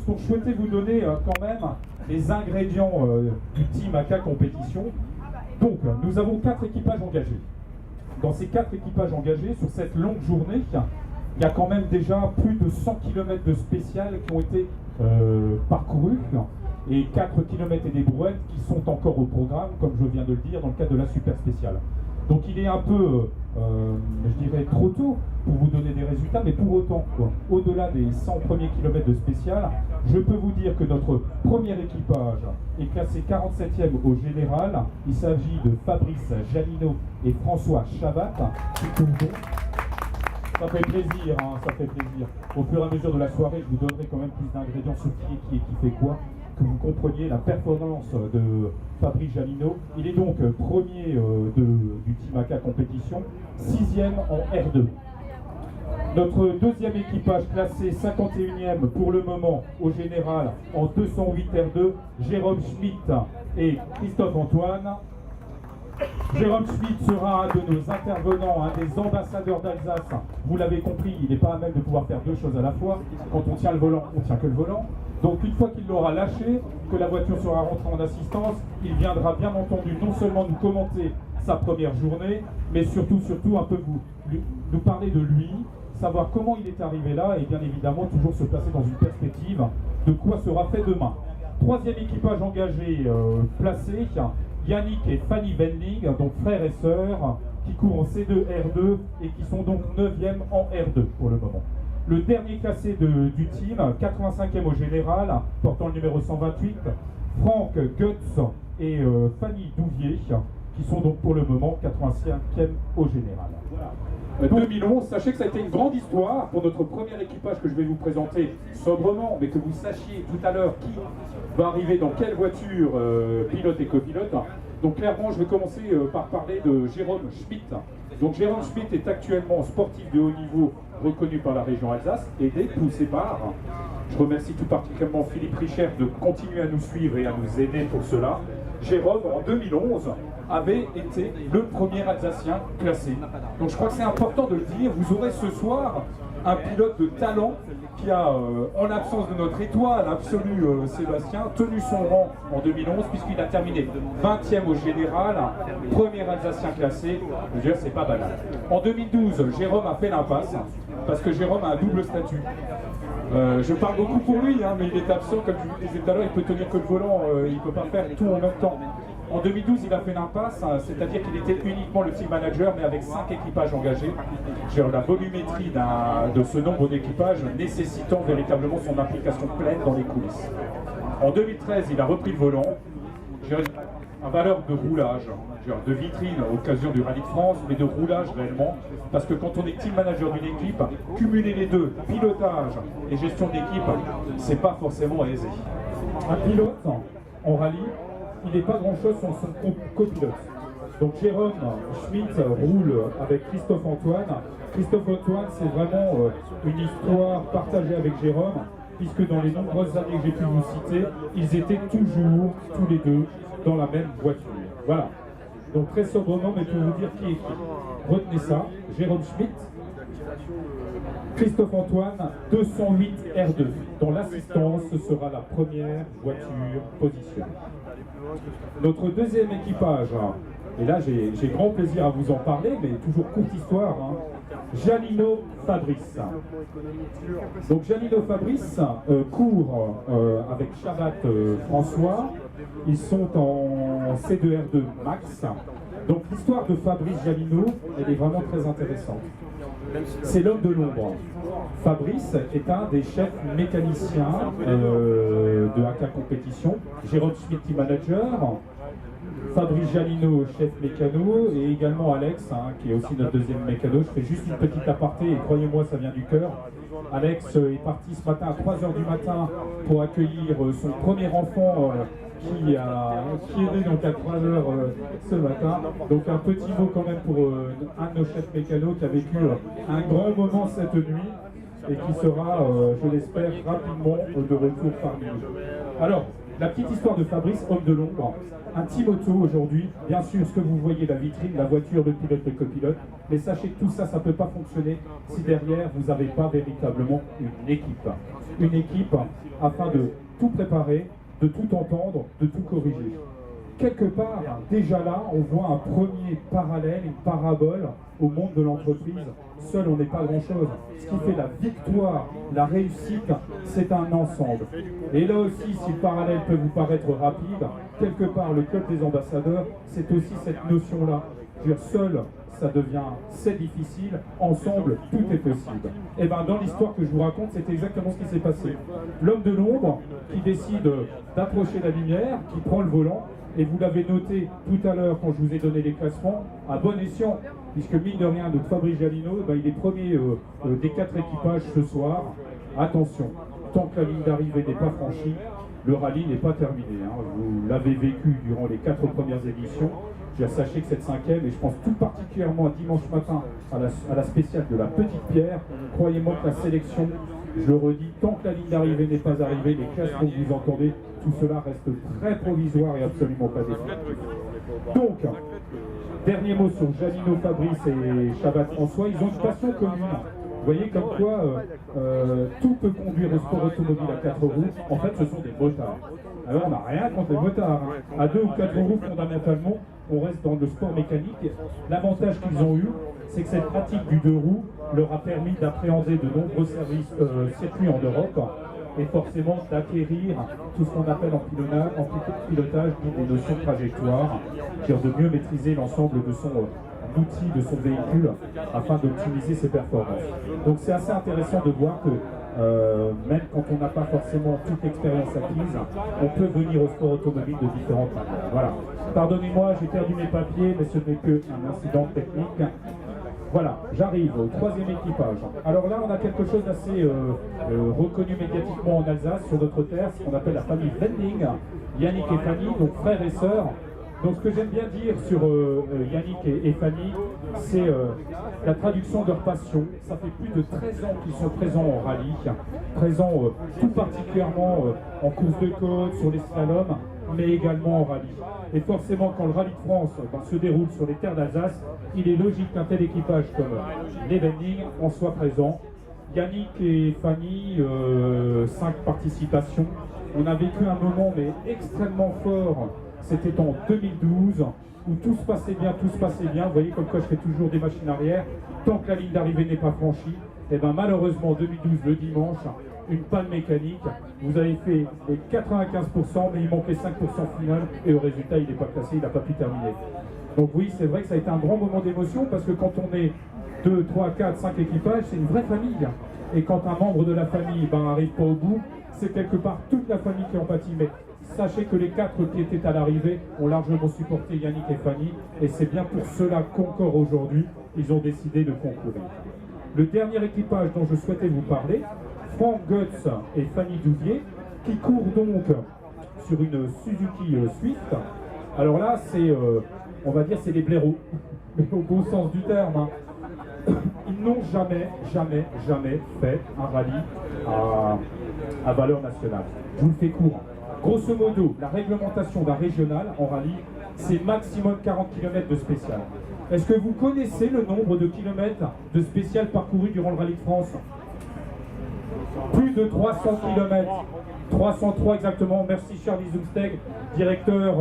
Donc je souhaitais vous donner quand même les ingrédients du Team AK Compétition. Donc nous avons 4 équipages engagés. Dans ces 4 équipages engagés, sur cette longue journée, il y a quand même déjà plus de 100 km de spécial qui ont été parcourus et 4 km et des brouettes qui sont encore au programme, comme je viens de le dire, dans le cadre de la super spéciale. Donc il est un peu, je dirais, trop tôt pour vous donner des résultats, mais pour autant, au-delà des 100 premiers kilomètres de spécial, je peux vous dire que notre premier équipage est classé 47e au général. Il s'agit de Fabrice Jalino et François Chabat qui courent donc. Ça fait plaisir, hein, ça fait plaisir. Au fur et à mesure de la soirée, je vous donnerai quand même plus d'ingrédients sur qui est qui et qui fait quoi, que vous compreniez la performance de Fabrice Jalino. Il est donc premier du Team AK Compétition, 6e en R2. Notre deuxième équipage classé 51e pour le moment au général en 208 R2, Jérôme Schmitt et Christophe Antoine. Jérôme Schmitt sera un de nos intervenants, un des ambassadeurs d'Alsace. Vous l'avez compris, il n'est pas à même de pouvoir faire deux choses à la fois. Quand on tient le volant, on ne tient que le volant. Donc une fois qu'il l'aura lâché, que la voiture sera rentrée en assistance, il viendra bien entendu non seulement nous commenter sa première journée, mais surtout un peu nous parler de lui, savoir comment il est arrivé là et bien évidemment toujours se placer dans une perspective de quoi sera fait demain. Troisième équipage engagé placé, Yannick et Fanny Wendling, donc frères et sœurs, qui courent en C2 R2 et qui sont donc 9e en R2 pour le moment. Le dernier classé du team, 85e au général, portant le numéro 128, Franck Gutz et Fanny Douvier, qui sont donc pour le moment 85e au général. Voilà. 2011, sachez que ça a été une grande histoire pour notre premier équipage que je vais vous présenter sobrement, mais que vous sachiez tout à l'heure qui va arriver dans quelle voiture, pilote et copilote. Donc clairement, je vais commencer par parler de Jérôme Schmitt. Donc Jérôme Schmitt est actuellement sportif de haut niveau reconnu par la région Alsace, aidé, poussé par. Je remercie tout particulièrement Philippe Richer de continuer à nous suivre et à nous aider pour cela. Jérôme, en 2011, avait été le premier Alsacien classé. Donc je crois que c'est important de le dire. Vous aurez ce soir un pilote de talent qui a, en l'absence de notre étoile absolue Sébastien, tenu son rang en 2011 puisqu'il a terminé 20e au général, premier Alsacien classé. Je veux dire, c'est pas banal. En 2012, Jérôme a fait l'impasse parce que Jérôme a un double statut. Je parle beaucoup pour lui, hein, mais il est absent, comme je vous le disais tout à l'heure, il peut tenir que le volant, il ne peut pas faire tout en même temps. En 2012, il a fait l'impasse, c'est-à-dire qu'il était uniquement le team manager, mais avec 5 équipages engagés. La volumétrie de ce nombre d'équipages nécessitant véritablement son implication pleine dans les coulisses. En 2013, il a repris le volant, un valeur de roulage, de vitrine à l'occasion du Rallye de France, mais de roulage réellement, parce que quand on est team manager d'une équipe, cumuler les deux, pilotage et gestion d'équipe, c'est pas forcément aisé. Un pilote en rallye, il n'est pas grand-chose sans son copilote. Donc Jérôme Schmitt roule avec Christophe Antoine. Christophe Antoine, c'est vraiment une histoire partagée avec Jérôme, puisque dans les nombreuses années que j'ai pu vous citer, ils étaient toujours tous les deux dans la même voiture. Voilà. Donc très sobrement, mais pour vous dire qui est qui. Retenez ça, Jérôme Schmitt, Christophe Antoine, 208 R2. Dans l'assistance, ce sera la première voiture positionnée. Notre deuxième équipage, et là j'ai grand plaisir à vous en parler, mais toujours courte histoire, hein. Jalino Fabrice. Donc Jalino Fabrice court avec Chabat François. Ils sont en C2R2 Max. Donc l'histoire de Fabrice Jalino, elle est vraiment très intéressante. C'est l'homme de l'ombre. Fabrice est un des chefs mécaniciens de AK Compétition. Jérôme Schmitt, team manager. Fabrice Jalino, chef mécano, et également Alex, hein, qui est aussi notre deuxième mécano. Je fais juste une petite aparté, et croyez-moi, ça vient du cœur. Alex est parti ce matin à 3h du matin pour accueillir son premier enfant qui est né donc à 3h ce matin. Donc un petit mot quand même pour un de nos chefs mécanos qui a vécu un grand moment cette nuit et qui sera, je l'espère, rapidement de retour parmi nous. Alors, La petite histoire de Fabrice, homme de l'ombre, un team auto aujourd'hui, bien sûr ce que vous voyez, la vitrine, la voiture, le pilote, le copilote, mais sachez que tout ça, ça ne peut pas fonctionner si derrière vous n'avez pas véritablement une équipe. Une équipe afin de tout préparer, de tout entendre, de tout corriger. Quelque part, déjà là, on voit un premier parallèle, une parabole au monde de l'entreprise. Seul, on n'est pas grand-chose. Ce qui fait la victoire, la réussite, c'est un ensemble. Et là aussi, si le parallèle peut vous paraître rapide, quelque part, le club des ambassadeurs, c'est aussi cette notion-là. Je veux dire, seul, ça devient, c'est difficile, ensemble, tout est possible. Et bien, dans l'histoire que je vous raconte, c'est exactement ce qui s'est passé. L'homme de l'ombre qui décide d'approcher la lumière, qui prend le volant, et vous l'avez noté tout à l'heure quand je vous ai donné les classements, à bon escient, puisque mine de rien, notre Fabrice Jalino, il est premier des 4 équipages ce soir. Attention, tant que la ligne d'arrivée n'est pas franchie, le rallye n'est pas terminé. Hein. Vous l'avez vécu durant les 4 premières éditions. Sachez que cette 5e, et je pense tout particulièrement à dimanche matin à la spéciale de la Petite Pierre, croyez-moi que la sélection, je le redis, tant que la ligne d'arrivée n'est pas arrivée, les classements que vous entendez, tout cela reste très provisoire et absolument pas définitif. Donc, dernier mot sur Jalino Fabrice et Chabat François, ils ont une passion commune. Vous voyez comme quoi tout peut conduire au sport automobile à 4 roues. En fait, ce sont des motards. Alors, on n'a rien contre les motards. Hein. À 2 ou 4 roues, fondamentalement, on reste dans le sport mécanique. L'avantage qu'ils ont eu, c'est que cette pratique du 2 roues leur a permis d'appréhender de nombreux circuits en Europe et forcément d'acquérir tout ce qu'on appelle en pilotage des notions de trajectoire, de mieux maîtriser l'ensemble de son outil, de son véhicule, afin d'optimiser ses performances. Donc c'est assez intéressant de voir que même quand on n'a pas forcément toute l'expérience acquise, on peut venir au sport automobile de différentes manières. Voilà. Pardonnez-moi, j'ai perdu mes papiers, mais ce n'est qu'un incident technique. Voilà, j'arrive au 3e équipage. Alors là, on a quelque chose d'assez reconnu médiatiquement en Alsace, sur notre terre, ce qu'on appelle la famille Wending, Yannick et Fanny, donc frères et sœurs. Donc ce que j'aime bien dire sur Yannick et Fanny, c'est la traduction de leur passion. Ça fait plus de 13 ans qu'ils sont présents en rallye, présents tout particulièrement en course de côte, sur les slaloms, mais également en rallye. Et forcément, quand le rallye de France se déroule sur les terres d'Alsace, il est logique qu'un tel équipage comme les Wending en soit présent. Yannick et Fanny, 5 participations. On a vécu un moment mais extrêmement fort. C'était en 2012, où tout se passait bien, Vous voyez, comme quoi je fais toujours des machines arrière. Tant que la ligne d'arrivée n'est pas franchie, et bien malheureusement, en 2012, le dimanche, une panne mécanique. Vous avez fait les 95%, mais il manquait 5% final, et au résultat, il n'est pas classé, il n'a pas pu terminer. Donc oui, c'est vrai que ça a été un grand moment d'émotion, parce que quand on est 2, 3, 4, 5 équipages, c'est une vraie famille. Et quand un membre de la famille n'arrive pas au bout, c'est quelque part toute la famille qui en pâtit. Mais sachez que les 4 qui étaient à l'arrivée ont largement supporté Yannick et Fanny, et c'est bien pour cela qu'encore aujourd'hui, ils ont décidé de concourir. Le dernier équipage dont je souhaitais vous parler, Franck Götz et Fanny Douvier, qui courent donc sur une Suzuki Swift. Alors là, c'est, on va dire, c'est des blaireaux, mais au bon sens du terme. Hein. Ils n'ont jamais fait un rallye à valeur nationale. Je vous le fais court. Grosso modo, la réglementation d'un régional en rallye, c'est maximum 40 km de spécial. Est-ce que vous connaissez le nombre de kilomètres de spécial parcourus durant le rallye de France? Plus de 300 km. 303 exactement. Merci Charlie Zumsteg, directeur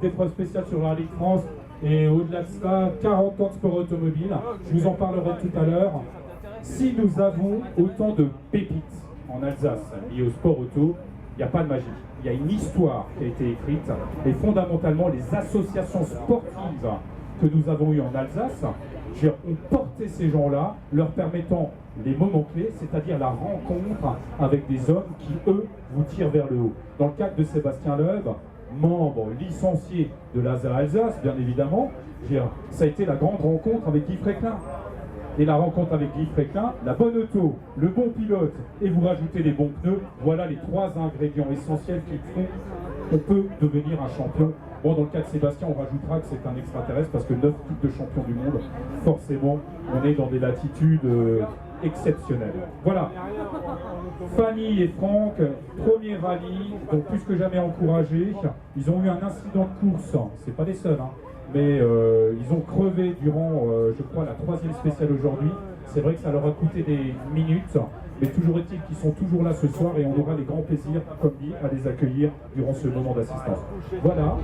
d'épreuves spéciales sur le rallye de France. Et au-delà de cela, 40 ans de sport automobile. Je vous en parlerai tout à l'heure. Si nous avons autant de pépites en Alsace liées au sport auto, il n'y a pas de magie. Il y a une histoire qui a été écrite. Et fondamentalement, les associations sportives que nous avons eues en Alsace ont porté ces gens-là, leur permettant les moments clés, c'est-à-dire la rencontre avec des hommes qui, eux, vous tirent vers le haut. Dans le cadre de Sébastien Loeb, membre licencié de l'ASA Alsace, bien évidemment, ça a été la grande rencontre avec Guy Fréquelin. Et la rencontre avec Guy Fréquelin, la bonne auto, le bon pilote, et vous rajoutez les bons pneus, voilà les 3 ingrédients essentiels qui font qu'on peut devenir un champion. Bon, dans le cas de Sébastien, on rajoutera que c'est un extraterrestre, parce que 9 titres de champion du monde, forcément, on est dans des latitudes exceptionnel. Voilà. Fanny et Franck, premier rallye, donc plus que jamais encouragés. Ils ont eu un incident de course, c'est pas les seuls, hein, mais ils ont crevé durant, je crois, la 3e spéciale aujourd'hui. C'est vrai que ça leur a coûté des minutes, mais toujours est-il qu'ils sont toujours là ce soir et on aura les grands plaisirs, comme dit, à les accueillir durant ce moment d'assistance. Voilà.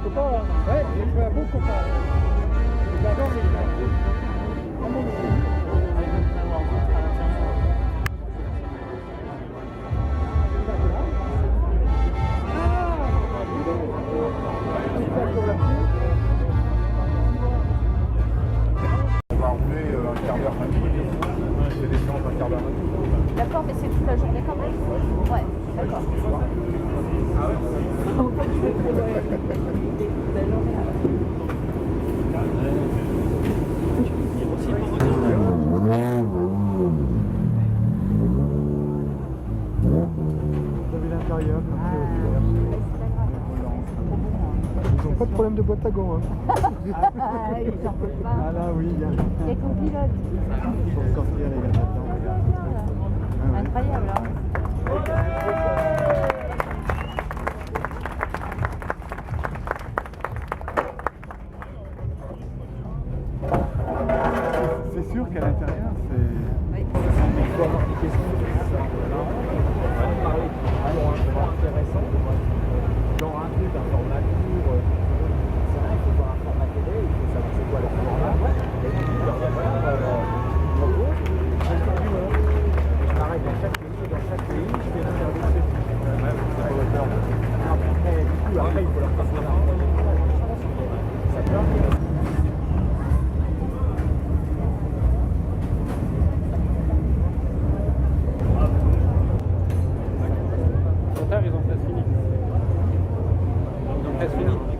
On va rouler un quart d'heure, c'est des séances d'un quart d'heure. D'accord, mais c'est toute la journée quand même? Ouais, d'accord. En fait, je vais trouver la journée. Vous avez l'intérieur, ils n'ont pas de problème de boîte à gants. Hein. Ah, ils n'en peuvent pas. Ah là oui, il y a Les copilotes. pour sortir les gars là-dedans. Incroyable, hein. C'est sûr qu'à l'intérieur, c'est... Oui. Il faut avoir des questions on va parler vraiment intéressant, genre un truc, un format court, c'est vrai qu'il faut voir un format télé, il faut savoir c'est quoi le format, et puis voilà, en gros, j'ai le temps du monde, je m'arrête dans chaque pays, je fais une interview spécifique. Après, du coup, après, il faut leur passer la ça peut arriver. Ils ont presque fini. Ils ont presque fini.